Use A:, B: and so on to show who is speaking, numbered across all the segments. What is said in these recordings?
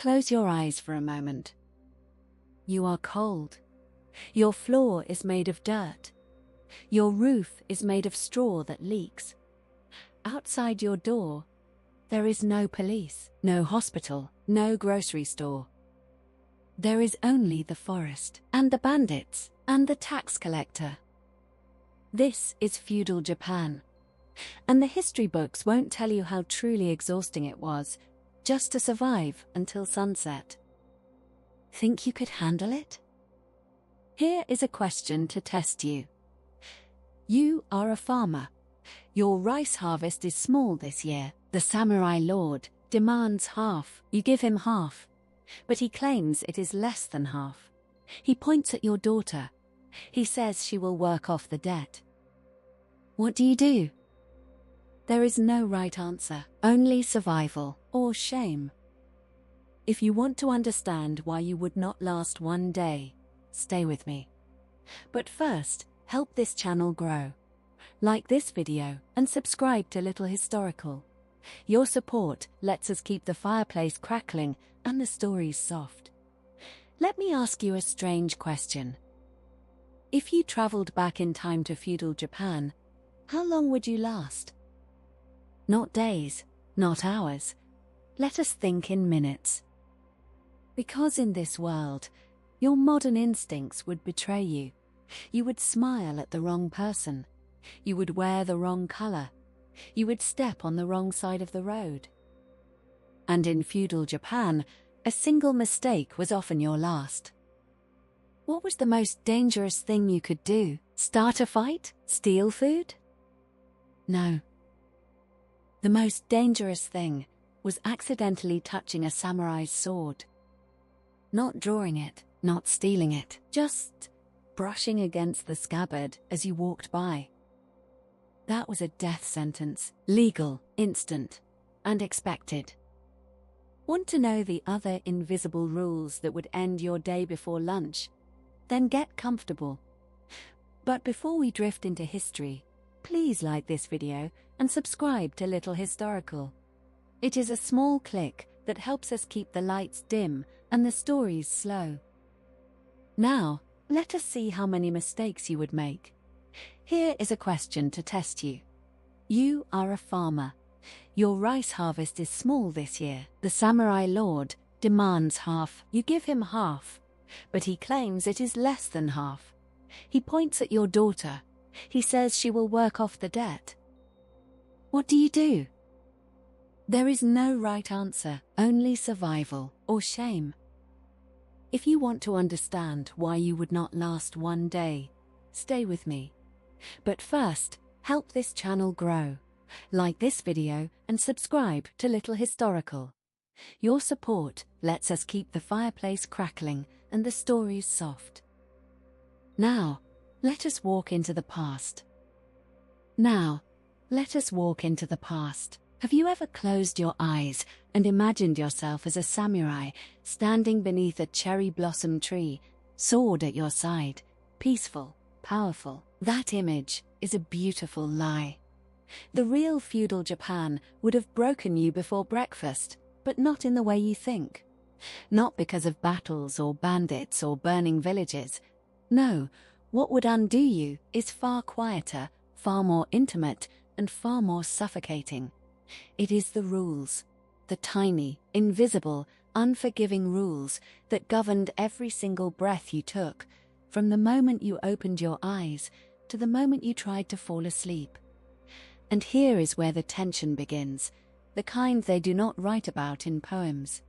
A: Close your eyes for a moment. You are cold. Your floor is made of dirt. Your roof is made of straw that leaks. Outside your door, there is no police, no hospital, no grocery store. There is only the forest, and the bandits, and the tax collector. This is feudal Japan. And the history books won't tell you how truly exhausting it was, just to survive until sunset. Think you could handle it? Here is a question to test you. You are a farmer. Your rice harvest is small this year. The samurai lord demands half. You give him half, but he claims it is less than half. He points at your daughter. He says she will work off the debt. What do? There is no right answer, only survival or shame. If you want to understand why you would not last one day, stay with me. But first, help this channel grow. Like this video and subscribe to Little Historical. Your support lets us keep the fireplace crackling and the stories soft. Let me ask you a strange question. If you traveled back in time to feudal Japan, how long would you last? Not days, not hours. Let us think in minutes. Because in this world, your modern instincts would betray you. You would smile at the wrong person. You would wear the wrong color. You would step on the wrong side of the road. And in feudal Japan, a single mistake was often your last. What was the most dangerous thing you could do? Start a fight? Steal food? No. The most dangerous thing was accidentally touching a samurai's sword. Not drawing it, not stealing it, just brushing against the scabbard as you walked by. That was a death sentence, legal, instant, and expected. Want to know the other invisible rules that would end your day before lunch? Then get comfortable. But before we drift into history, please like this video and subscribe to Little Historical. It is a small click that helps us keep the lights dim and the stories slow. Now, let us see how many mistakes you would make. Here is a question to test you. You are a farmer. Your rice harvest is small this year. The samurai lord demands half. You give him half, but he claims it is less than half. He points at your daughter. He says she will work off the debt. What do? There is no right answer, only survival or shame. If you want to understand why you would not last one day, stay with me. But first, help this channel grow. Like this video and subscribe to Little Historical. Your support lets us keep the fireplace crackling and the stories soft. Now, let us walk into the past. Have you ever closed your eyes and imagined yourself as a samurai standing beneath a cherry blossom tree, sword at your side, peaceful, powerful? That image is a beautiful lie. The real feudal Japan would have broken you before breakfast, but not in the way you think. Not because of battles or bandits or burning villages. No, what would undo you is far quieter, far more intimate, and far more suffocating. It is the rules, the tiny, invisible, unforgiving rules that governed every single breath you took, from the moment you opened your eyes to the moment you tried to fall asleep. And here is where the tension begins, the kind they do not write about in poems.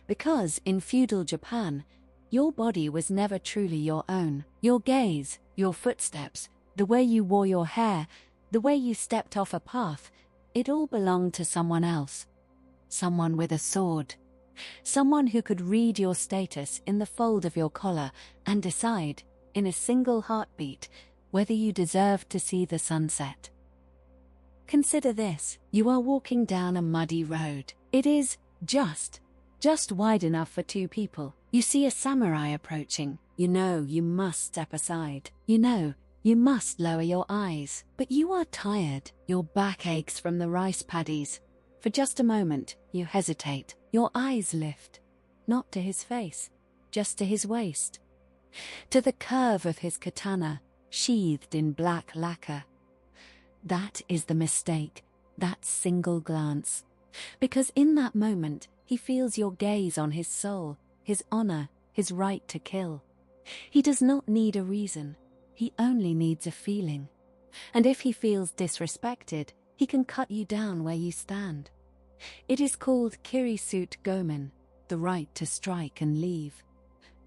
A: Because in feudal Japan, your body was never truly your own. Your gaze, your footsteps, the way you wore your hair, the way you stepped off a path, it all belonged to someone else. Someone with a sword. Someone who could read your status in the fold of your collar and decide, in a single heartbeat, whether you deserved to see the sunset. Consider this. You are walking down a muddy road. It is just wide enough for two people. You see a samurai approaching. You know you must step aside. You know you must lower your eyes. But you are tired. Your back aches from the rice paddies. For just a moment, you hesitate. Your eyes lift. not to his face, just to his waist, to the curve of his katana, sheathed in black lacquer. That is the mistake, that single glance. Because in that moment, he feels your gaze on his soul, his honor, his right to kill. He does not need a reason. He only needs a feeling. And if he feels disrespected, he can cut you down where you stand. It is called kirisut gomen, the right to strike and leave.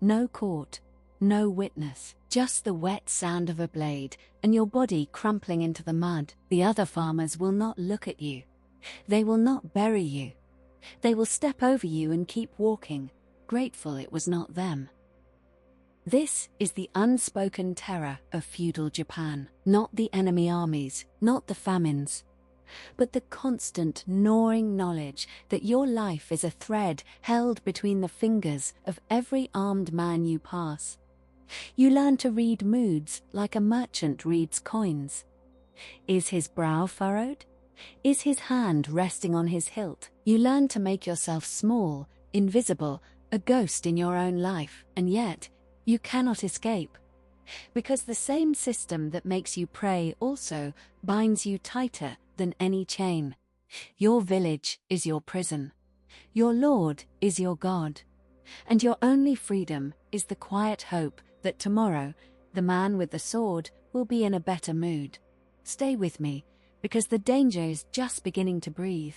A: No court, no witness, just the wet sound of a blade and your body crumpling into the mud. The other farmers will not look at you. They will not bury you. They will step over you and keep walking, grateful it was not them. This is the unspoken terror of feudal Japan, not the enemy armies, not the famines, but the constant gnawing knowledge that your life is a thread held between the fingers of every armed man you pass. You learn to read moods like a merchant reads coins. Is his brow furrowed? Is his hand resting on his hilt? You learn to make yourself small, invisible, a ghost in your own life, and yet you cannot escape. Because the same system that makes you prey also binds you tighter than any chain. Your village is your prison. Your Lord is your God. And your only freedom is the quiet hope that tomorrow the man with the sword will be in a better mood. Stay with me, because the danger is just beginning to breathe.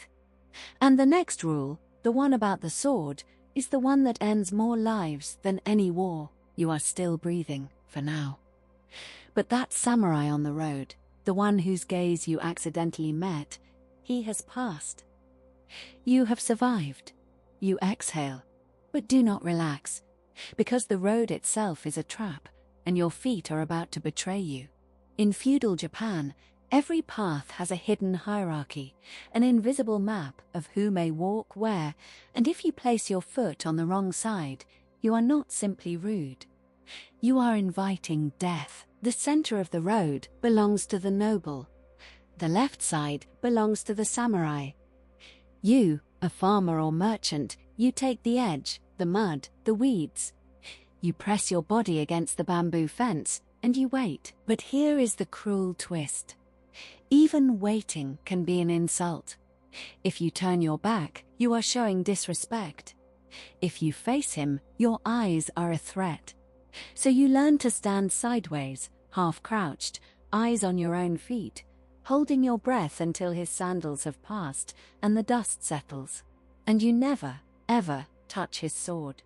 A: And the next rule, the one about the sword, is the one that ends more lives than any war. You are still breathing, for now. But that samurai on the road, the one whose gaze you accidentally met, he has passed. You have survived. You exhale, but do not relax, because the road itself is a trap, and your feet are about to betray you. In feudal Japan, every path has a hidden hierarchy, an invisible map of who may walk where, and if you place your foot on the wrong side, you are not simply rude. You are inviting death. The center of the road belongs to the noble. The left side belongs to the samurai. You, a farmer or merchant, you take the edge, the mud, the weeds. You press your body against the bamboo fence, and you wait. But here is the cruel twist. Even waiting can be an insult. If you turn your back, you are showing disrespect. If you face him, your eyes are a threat. So you learn to stand sideways, half crouched, eyes on your own feet, holding your breath until his sandals have passed and the dust settles. And you never, ever touch his sword.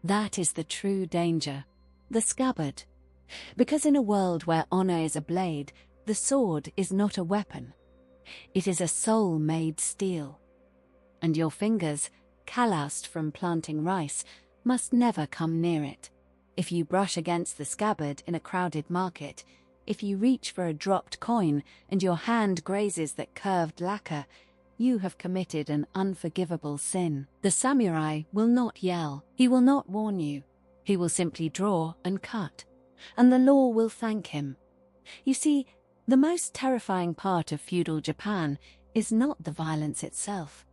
A: That is the true danger, the scabbard. Because in a world where honor is a blade, the sword is not a weapon. It is a soul-made steel. And your fingers, calloused from planting rice, must never come near it. If you brush against the scabbard in a crowded market, if you reach for a dropped coin and your hand grazes that curved lacquer, you have committed an unforgivable sin. The samurai will not yell. He will not warn you. He will simply draw and cut. And the law will thank him. You see, the most terrifying part of feudal Japan is not the violence itself.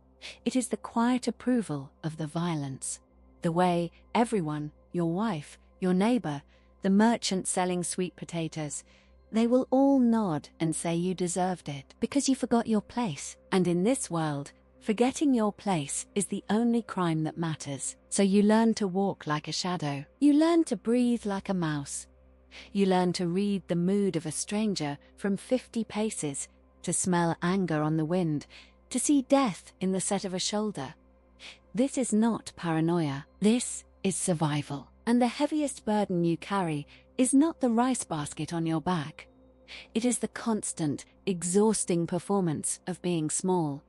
A: It is the quiet approval of the violence. The way everyone, your wife, your neighbor, the merchant selling sweet potatoes, they will all nod and say you deserved it because you forgot your place. And in this world, forgetting your place is the only crime that matters. So you learn to walk like a shadow. You learn to breathe like a mouse. You learn to read the mood of a stranger from 50 paces, to smell anger on the wind, to see death in the set of a shoulder. This is not paranoia. This is survival. And the heaviest burden you carry is not the rice basket on your back. It is the constant, exhausting performance of being small.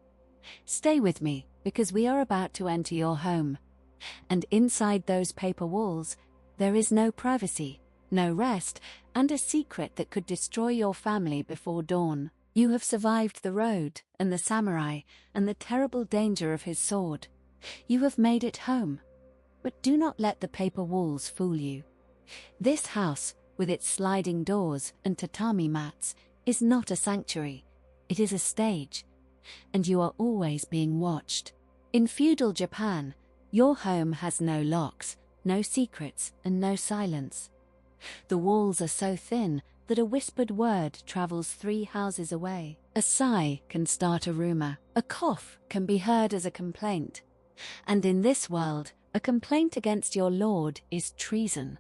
A: Stay with me, because we are about to enter your home. And inside those paper walls, there is no privacy, no rest, and a secret that could destroy your family before dawn. You have survived the road, and the samurai, and the terrible danger of his sword. You have made it home. But do not let the paper walls fool you. This house, with its sliding doors and tatami mats, is not a sanctuary. It is a stage. And you are always being watched. In feudal Japan, Your home has no locks, no secrets, and no silence. The walls are so thin that a whispered word travels 3 houses away. A sigh can start a rumor. A cough can be heard as a complaint. And in this world, a complaint against your Lord is treason.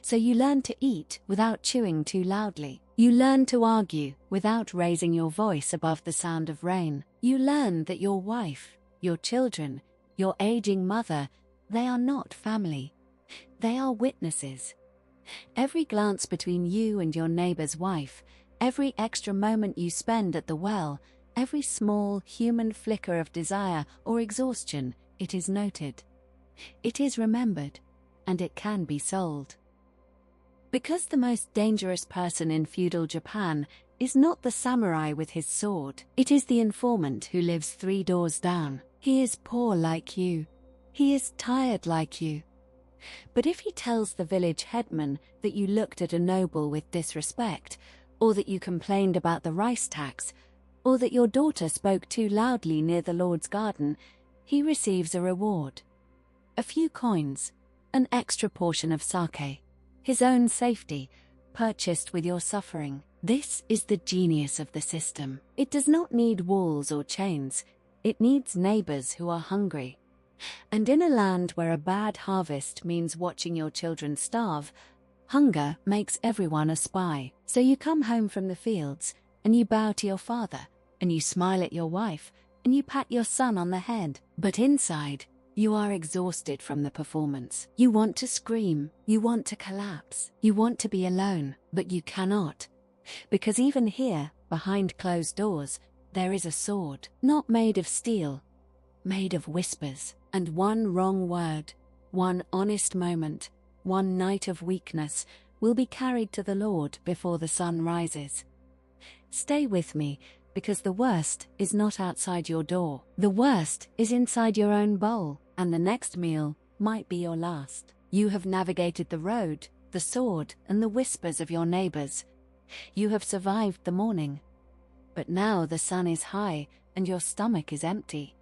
A: So you learn to eat without chewing too loudly. You learn to argue without raising your voice above the sound of rain. You learn that your wife, your children, your aging mother, they are not family. They are witnesses. Every glance between you and your neighbor's wife, every extra moment you spend at the well, every small human flicker of desire or exhaustion, it is noted. It is remembered, and it can be sold. Because the most dangerous person in feudal Japan is not the samurai with his sword, it is the informant who lives 3 doors down. He is poor like you. He is tired like you. But if he tells the village headman that you looked at a noble with disrespect, or that you complained about the rice tax, or that your daughter spoke too loudly near the Lord's garden, he receives a reward. A few coins, an extra portion of sake, his own safety, purchased with your suffering. This is the genius of the system. It does not need walls or chains. It needs neighbors who are hungry. And in a land where a bad harvest means watching your children starve, hunger makes everyone a spy. So you come home from the fields, and you bow to your father, and you smile at your wife, and you pat your son on the head. But inside, you are exhausted from the performance. You want to scream, you want to collapse, you want to be alone, but you cannot. Because even here, behind closed doors, there is a sword, not made of steel, made of whispers. And one wrong word, one honest moment, one night of weakness will be carried to the Lord before the sun rises. Stay with me, because the worst is not outside your door. The worst is inside your own bowl, and the next meal might be your last. You have navigated the road, the sword, and the whispers of your neighbors. You have survived the morning. But now the sun is high, and your stomach is empty.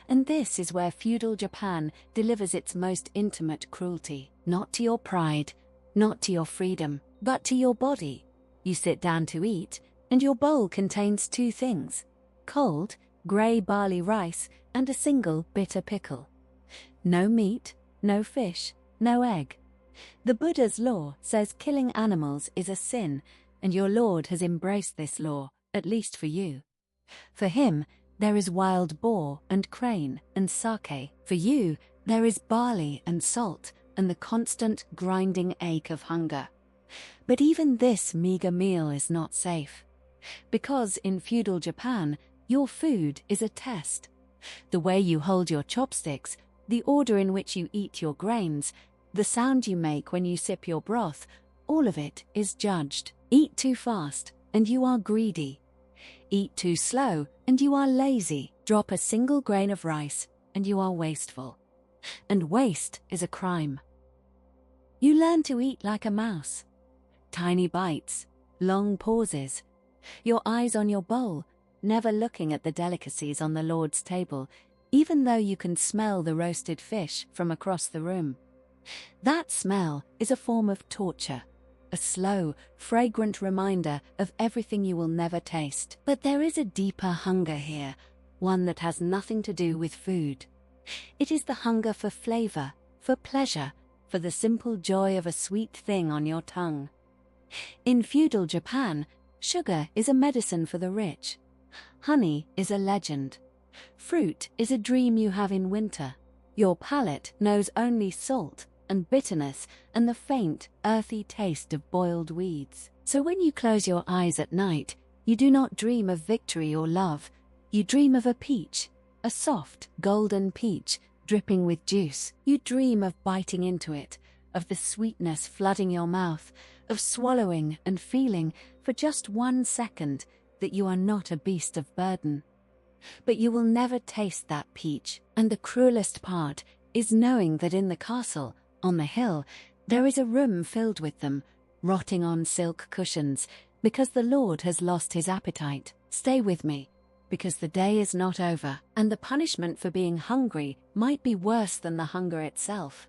A: And this is where feudal Japan delivers its most intimate cruelty. Not to your pride, not to your freedom, but to your body. You sit down to eat, and your bowl contains 2 things: cold, grey barley rice, and a single bitter pickle. No meat, no fish, no egg. The Buddha's law says killing animals is a sin, and your Lord has embraced this law, at least for you. For him, there is wild boar and crane and sake. For you, there is barley and salt and the constant grinding ache of hunger. But even this meager meal is not safe. Because in feudal Japan, your food is a test. The way you hold your chopsticks, the order in which you eat your grains, the sound you make when you sip your broth, all of it is judged. Eat too fast, and you are greedy. Eat too slow, and you are lazy. Drop a single grain of rice, and you are wasteful. And waste is a crime. You learn to eat like a mouse. Tiny bites, long pauses, your eyes on your bowl, never looking at the delicacies on the Lord's table, even though you can smell the roasted fish from across the room. That smell is a form of torture. A slow, fragrant reminder of everything you will never taste. But there is a deeper hunger here, one that has nothing to do with food. It is the hunger for flavor, for pleasure, for the simple joy of a sweet thing on your tongue. In feudal Japan, sugar is a medicine for the rich. Honey is a legend. Fruit is a dream you have in winter. Your palate knows only salt and bitterness and the faint, earthy taste of boiled weeds. So when you close your eyes at night, you do not dream of victory or love. You dream of a peach, a soft, golden peach, dripping with juice. You dream of biting into it, of the sweetness flooding your mouth, of swallowing and feeling for just 1 second that you are not a beast of burden. But you will never taste that peach, and the cruelest part is knowing that in the castle, on the hill, there is a room filled with them, rotting on silk cushions, because the Lord has lost his appetite. Stay with me, because the day is not over, and the punishment for being hungry might be worse than the hunger itself.